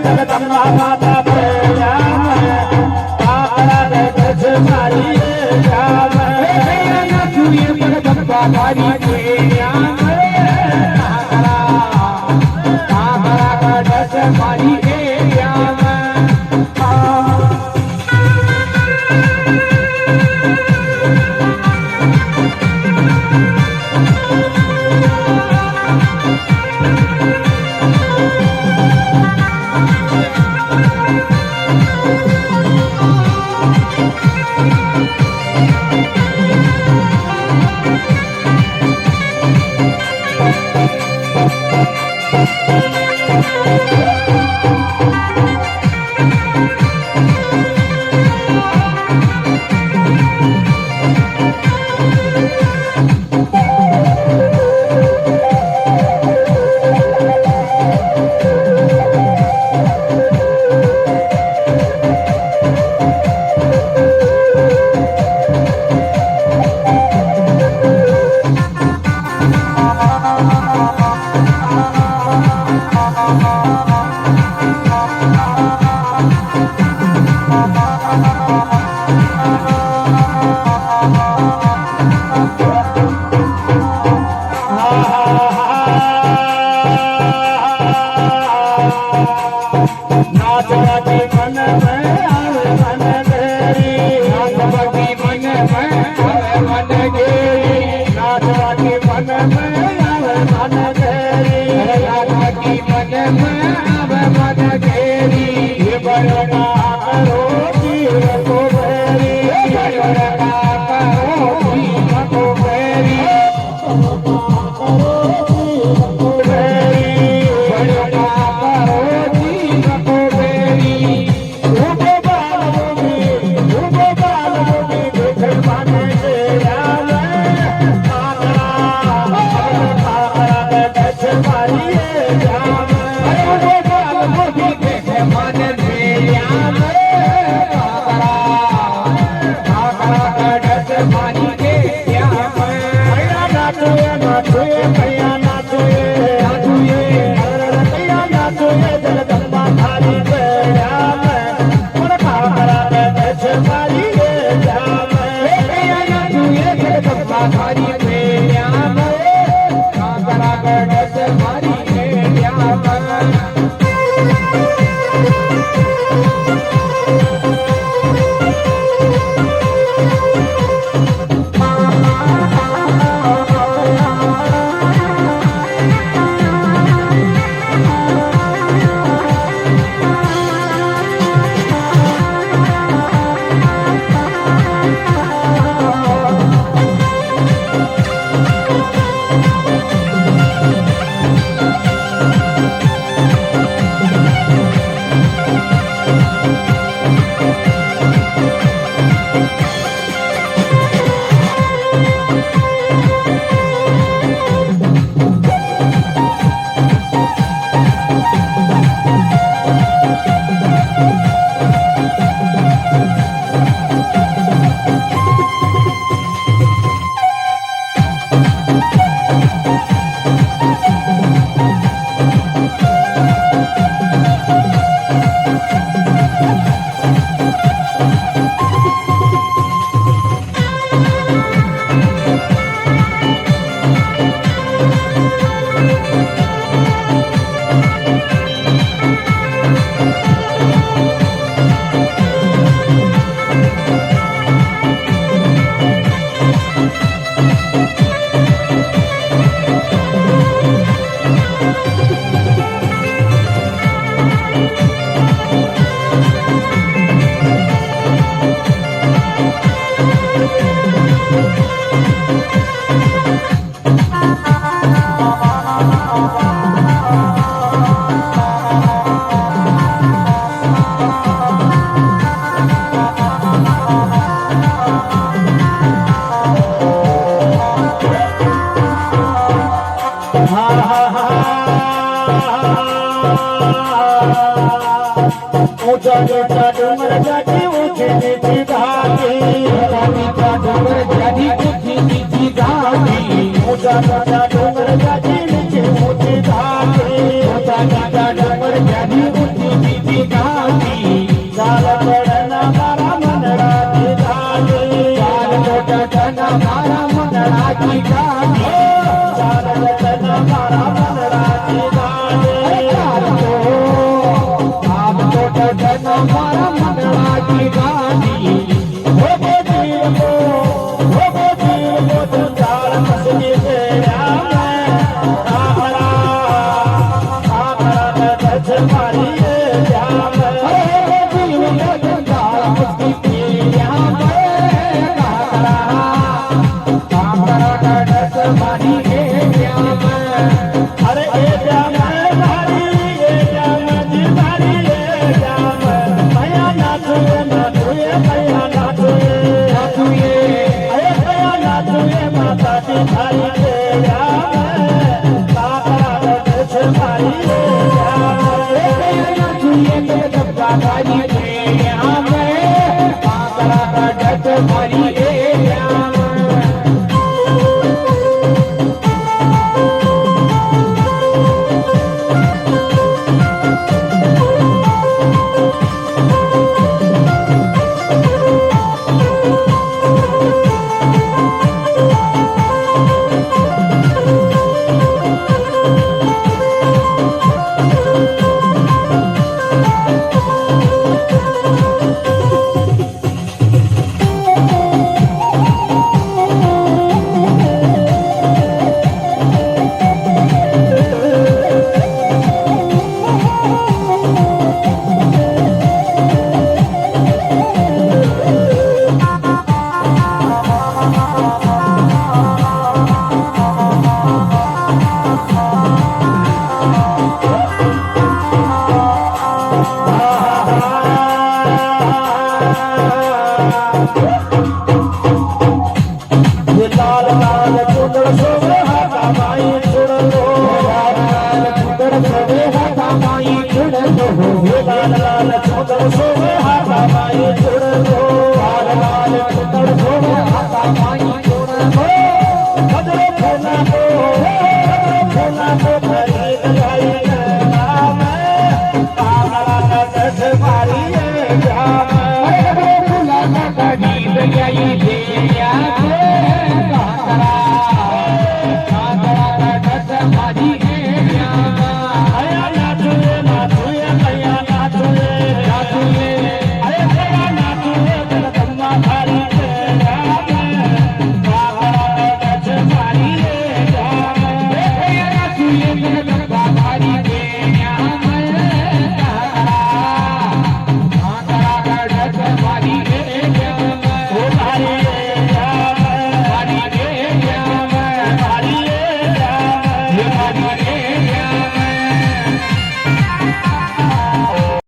जगदम्बा माता ऊंचा नीचा डूंगर जाती ऊंची नीची घाटी ऊंचा नीचा डूंगर जाती ऊंची नीची घाटी ऊंचा नीचा डूंगर जाती नीची ऊंची घाटी ऊंचा नीचा डूंगर जाती ऊंची नीची घाटी चाल पडना मारा मंडळाची घाटी चाल पडना मारा मंडळाची घाटी चाल पडना मारा मंडळाची घाटी मारा मंडळाची गाडी हो जीव को तुझ्यावर कसली फेऱ्या आखडा गज मारी जाम जीव को तुझ्यावर कसली फेऱ्या आखडा गज मारी जाम अरे ए जाम मारी ए जाम जी मारी लाल लाल चुदड़ सोवे हाथा माई चुड़लो लाल लाल चुदड़ सोवे हाथा माई चुड़लो लाल लाल चुदड़ सोवे हाथा माई चुड़लो लाल लाल चुदड़ सोवे हाथा माई चुड़लो भद्रो फूला को खरीद लाई नाम कागड़ा का गज मारी जाम भद्रो फूला का खरीद लाई देया कागड़ा का गज मारी